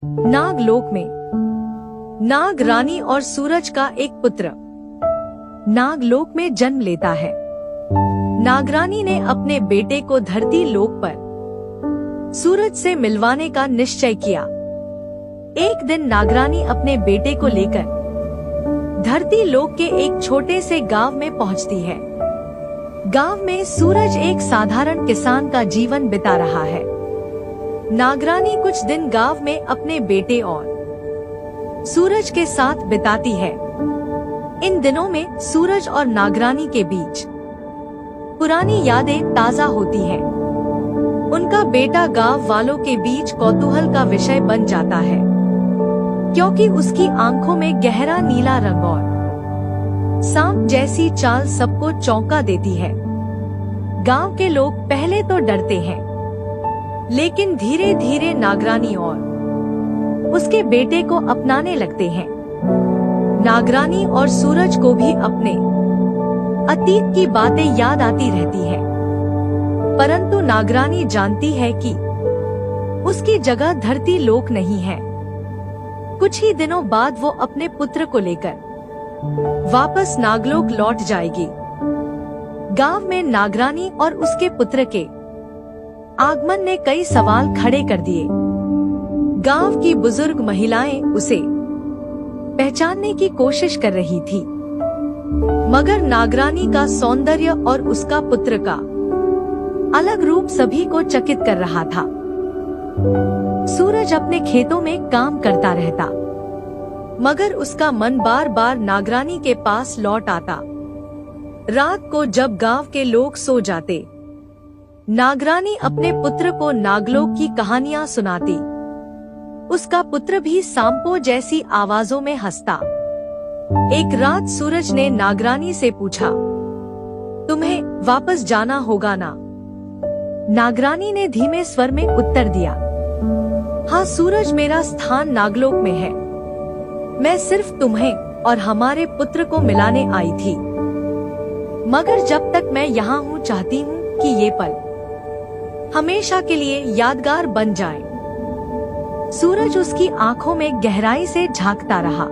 नागलोक में नाग रानी और सूरज का एक पुत्र नागलोक में जन्म लेता है। नागरानी ने अपने बेटे को धरती लोक पर सूरज से मिलवाने का निश्चय किया। एक दिन नागरानी अपने बेटे को लेकर धरती लोक के एक छोटे से गांव में पहुंचती है। गांव में सूरज एक साधारण किसान का जीवन बिता रहा है। नागरानी कुछ दिन गांव में अपने बेटे और सूरज के साथ बिताती है। इन दिनों में सूरज और नागरानी के बीच पुरानी यादें ताजा होती हैं। उनका बेटा गांव वालों के बीच कौतूहल का विषय बन जाता है, क्योंकि उसकी आंखों में गहरा नीला रंग और सांप जैसी चाल सबको चौंका देती है। गांव के लोग पहले तो डरते हैं, लेकिन धीरे धीरे नागरानी और उसके बेटे को अपनाने लगते हैं। नागरानी और सूरज को भी अपने अतीत की बातें याद आती रहती है, परंतु नागरानी जानती है कि उसकी जगह धरती लोक नहीं है। कुछ ही दिनों बाद वो अपने पुत्र को लेकर वापस नागलोक लौट जाएगी। गांव में नागरानी और उसके पुत्र के आगमन ने कई सवाल खड़े कर दिए। गांव की बुजुर्ग महिलाएं उसे पहचानने की कोशिश कर रही थी, मगर नागरानी का सौंदर्य और उसका पुत्र का अलग रूप सभी को चकित कर रहा था। सूरज अपने खेतों में काम करता रहता, मगर उसका मन बार बार नागरानी के पास लौट आता। रात को जब गांव के लोग सो जाते, नागरानी अपने पुत्र को नागलोक की कहानियां सुनाती। उसका पुत्र भी सांपों जैसी आवाजों में हंसता। एक रात सूरज ने नागरानी से पूछा, तुम्हें वापस जाना होगा ना? नागरानी ने धीमे स्वर में उत्तर दिया, हाँ सूरज, मेरा स्थान नागलोक में है। मैं सिर्फ तुम्हें और हमारे पुत्र को मिलाने आई थी, मगर जब तक मैं यहाँ हूँ चाहती हूँ कि ये पल हमेशा के लिए यादगार बन जाए। सूरज उसकी आंखों में गहराई से झांकता रहा।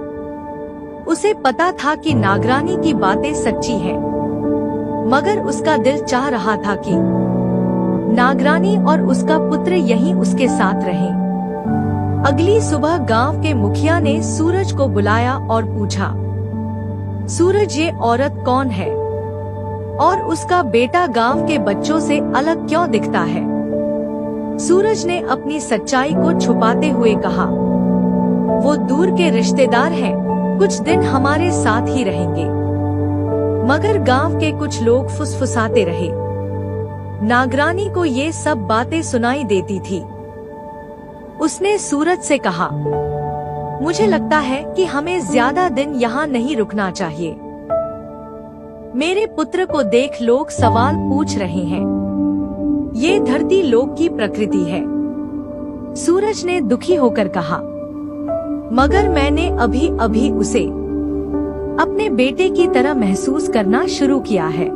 उसे पता था कि नागरानी की बातें सच्ची हैं, मगर उसका दिल चाह रहा था कि नागरानी और उसका पुत्र यहीं उसके साथ रहे। अगली सुबह गांव के मुखिया ने सूरज को बुलाया और पूछा, सूरज, ये औरत कौन है और उसका बेटा गांव के बच्चों से अलग क्यों दिखता है? सूरज ने अपनी सच्चाई को छुपाते हुए कहा, वो दूर के रिश्तेदार हैं, कुछ दिन हमारे साथ ही रहेंगे। मगर गांव के कुछ लोग फुसफुसाते रहे। नागरानी को ये सब बातें सुनाई देती थी। उसने सूरज से कहा, मुझे लगता है कि हमें ज्यादा दिन यहाँ नहीं रुकना चाहिए। मेरे पुत्र को देख लोग सवाल पूछ रहे हैं। ये धरती लोक की प्रकृति है। सूरज ने दुखी होकर कहा, मगर मैंने अभी अभी उसे अपने बेटे की तरह महसूस करना शुरू किया है।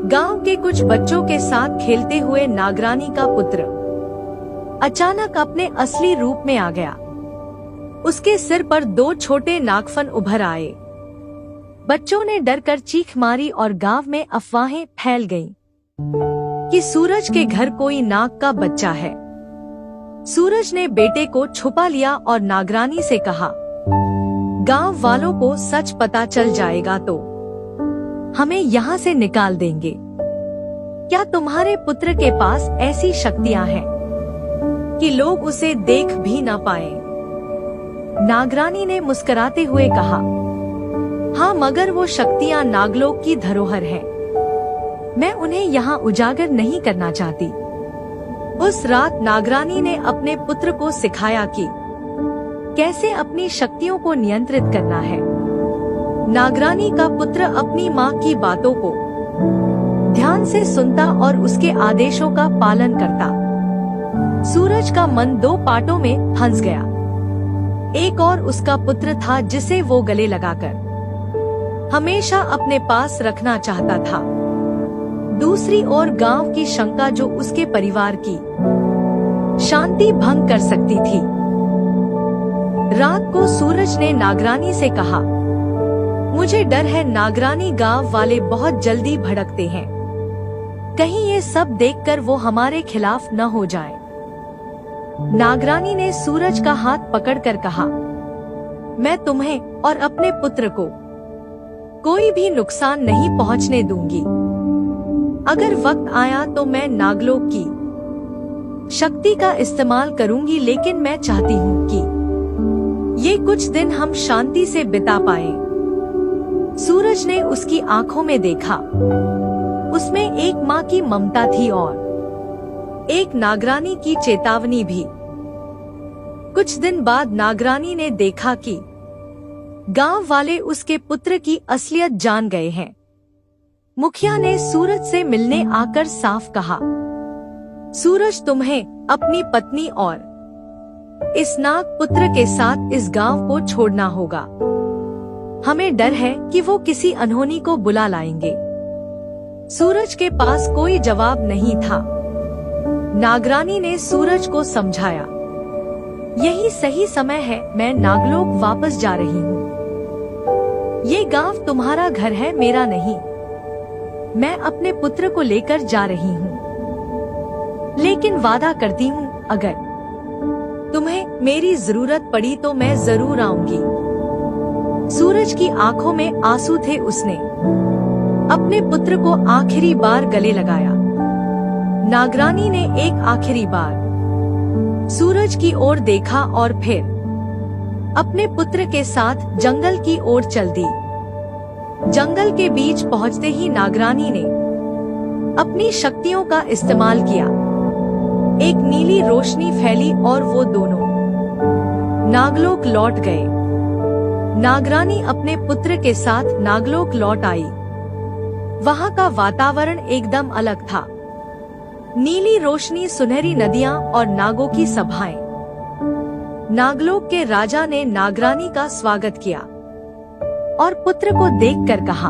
गांव के कुछ बच्चों के साथ खेलते हुए नागरानी का पुत्र अचानक अपने असली रूप में आ गया। उसके सिर पर 2 छोटे नागफन उभर आए। बच्चों ने डरकर चीख मारी और गांव में अफवाहें फैल गईं कि सूरज के घर कोई नाग का बच्चा है। सूरज ने बेटे को छुपा लिया और नागरानी से कहा, गांव वालों को सच पता चल जाएगा तो हमें यहाँ से निकाल देंगे। क्या तुम्हारे पुत्र के पास ऐसी शक्तियाँ हैं कि लोग उसे देख भी ना पाए? नागरानी ने मुस्कुराते हुए कहा, हाँ, मगर वो शक्तियाँ नागलोक की धरोहर हैं। मैं उन्हें यहाँ उजागर नहीं करना चाहती। उस रात नागरानी ने अपने पुत्र को सिखाया कि कैसे अपनी शक्तियों को नियंत्रित करना है। नागरानी का पुत्र अपनी माँ की बातों को ध्यान से सुनता और उसके आदेशों का पालन करता। सूरज का मन 2 पार्टों में फंस गया। एक और उसका पुत्र था जिसे वो गले लगाकर हमेशा अपने पास रखना चाहता था। दूसरी ओर गांव की शंका जो उसके परिवार की शांति भंग कर सकती थी। रात को सूरज ने नागरानी से कहा, मुझे डर है नागरानी, गांव वाले बहुत जल्दी भड़कते हैं, कहीं ये सब देखकर वो हमारे खिलाफ न हो जाए। नागरानी ने सूरज का हाथ पकड़कर कहा, मैं तुम्हें और अपने पुत्र को कोई भी नुकसान नहीं पहुंचने दूंगी। अगर वक्त आया तो मैं नागलोक की शक्ति का इस्तेमाल करूंगी, लेकिन मैं चाहती हूँ कि ये कुछ दिन हम शांति से बिता पाएं। सूरज ने उसकी आंखों में देखा, उसमें एक माँ की ममता थी और एक नागरानी की चेतावनी भी। कुछ दिन बाद नागरानी ने देखा कि गांव वाले उसके पुत्र की असलियत जान गए हैं। मुखिया ने सूरज से मिलने आकर साफ कहा, सूरज, तुम्हें अपनी पत्नी और इस नाग पुत्र के साथ इस गांव को छोड़ना होगा। हमें डर है कि वो किसी अनहोनी को बुला लाएंगे। सूरज के पास कोई जवाब नहीं था। नागरानी ने सूरज को समझाया, यही सही समय है, मैं नागलोक वापस जा रही हूँ। ये गांव तुम्हारा घर है, मेरा नहीं। मैं अपने पुत्र को लेकर जा रही हूँ, लेकिन वादा करती हूँ अगर तुम्हें मेरी जरूरत पड़ी तो मैं जरूर आऊंगी। सूरज की आंखों में आंसू थे। उसने अपने पुत्र को आखिरी बार गले लगाया। नागरानी ने एक आखिरी बार सूरज की ओर देखा और फिर अपने पुत्र के साथ जंगल की ओर चल दी। जंगल के बीच पहुंचते ही नागरानी ने अपनी शक्तियों का इस्तेमाल किया। एक नीली रोशनी फैली और वो दोनों नागलोक लौट गए। नागरानी अपने पुत्र के साथ नागलोक लौट आई। वहां का वातावरण एकदम अलग था। नीली रोशनी, सुनहरी नदियां और नागों की सभाएं। नागलोक के राजा ने नागरानी का स्वागत किया और पुत्र को देखकर कहा,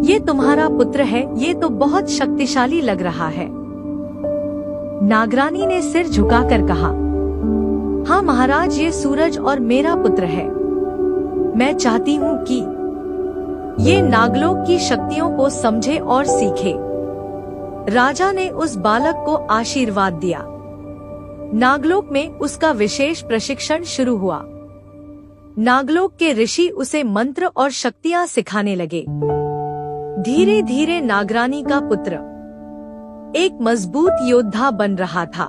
ये तुम्हारा पुत्र है, ये तो बहुत शक्तिशाली लग रहा है। नागरानी ने सिर झुकाकर कहा, हाँ महाराज, ये सूरज और मेरा पुत्र है। मैं चाहती हूँ कि ये नागलोक की शक्तियों को समझे और सीखे। राजा ने उस बालक को आशीर्वाद दिया। नागलोक में उसका विशेष प्रशिक्षण शुरू हुआ। नागलोक के ऋषि उसे मंत्र और शक्तियां सिखाने लगे। धीरे धीरे नागरानी का पुत्र एक मजबूत योद्धा बन रहा था।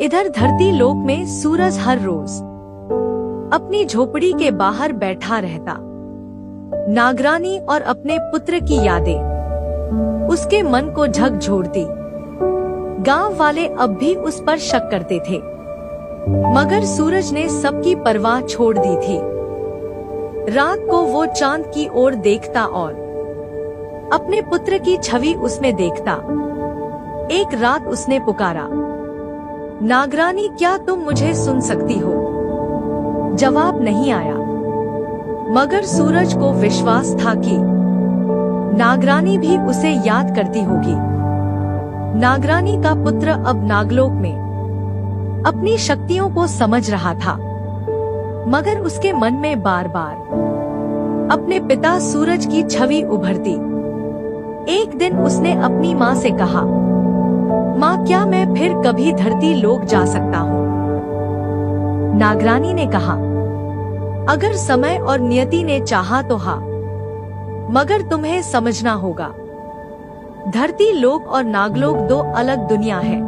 इधर धरती लोक में सूरज हर रोज अपनी झोपड़ी के बाहर बैठा रहता। नागरानी और अपने पुत्र की यादें उसके मन को झकझोरती। गांव वाले अब भी उस पर शक करते थे, मगर सूरज ने सबकी परवाह छोड़ दी थी। रात को वो चांद की ओर देखता और अपने पुत्र की छवि उसमें देखता। एक रात उसने पुकारा, नागरानी, क्या तुम मुझे सुन सकती हो? जवाब नहीं आया, मगर सूरज को विश्वास था कि नागरानी भी उसे याद करती होगी। नागरानी का पुत्र अब नागलोक में अपनी शक्तियों को समझ रहा था, मगर उसके मन में बार बार अपने पिता सूरज की छवि उभरती। एक दिन उसने अपनी माँ से कहा, माँ, क्या मैं फिर कभी धरती लोक जा सकता हूँ? नागरानी ने कहा, अगर समय और नियति ने चाहा तो हाँ, मगर तुम्हें समझना होगा, धरती लोक और नागलोक दो अलग दुनिया है।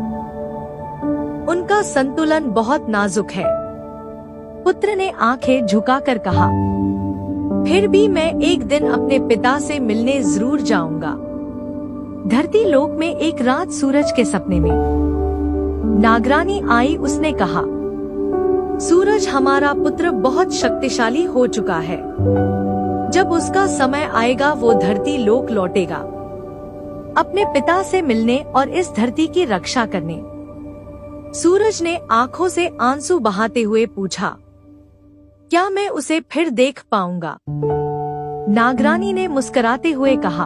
उनका संतुलन बहुत नाजुक है। पुत्र ने आंखें झुकाकर कहा, फिर भी मैं एक दिन अपने पिता से मिलने जरूर जाऊंगा। धरती लोक में एक रात सूरज के सपने में नागरानी आई। उसने कहा, सूरज, हमारा पुत्र बहुत शक्तिशाली हो चुका है। जब उसका समय आएगा वो धरती लोक लौटेगा, अपने पिता से मिलने और इस धरती की रक्षा करने। सूरज ने आंखों से आंसू बहाते हुए पूछा, क्या मैं उसे फिर देख पाऊंगा? नागरानी ने मुस्कुराते हुए कहा,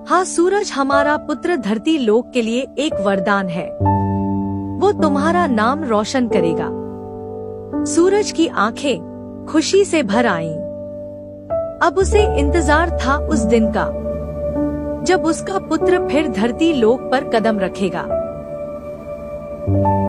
हाँ सूरज, हमारा पुत्र धरती लोक के लिए एक वरदान है। वो तुम्हारा नाम रोशन करेगा। सूरज की आंखें खुशी से भर आईं। अब उसे इंतजार था उस दिन का, जब उसका पुत्र फिर धरती लोक पर कदम रखेगा।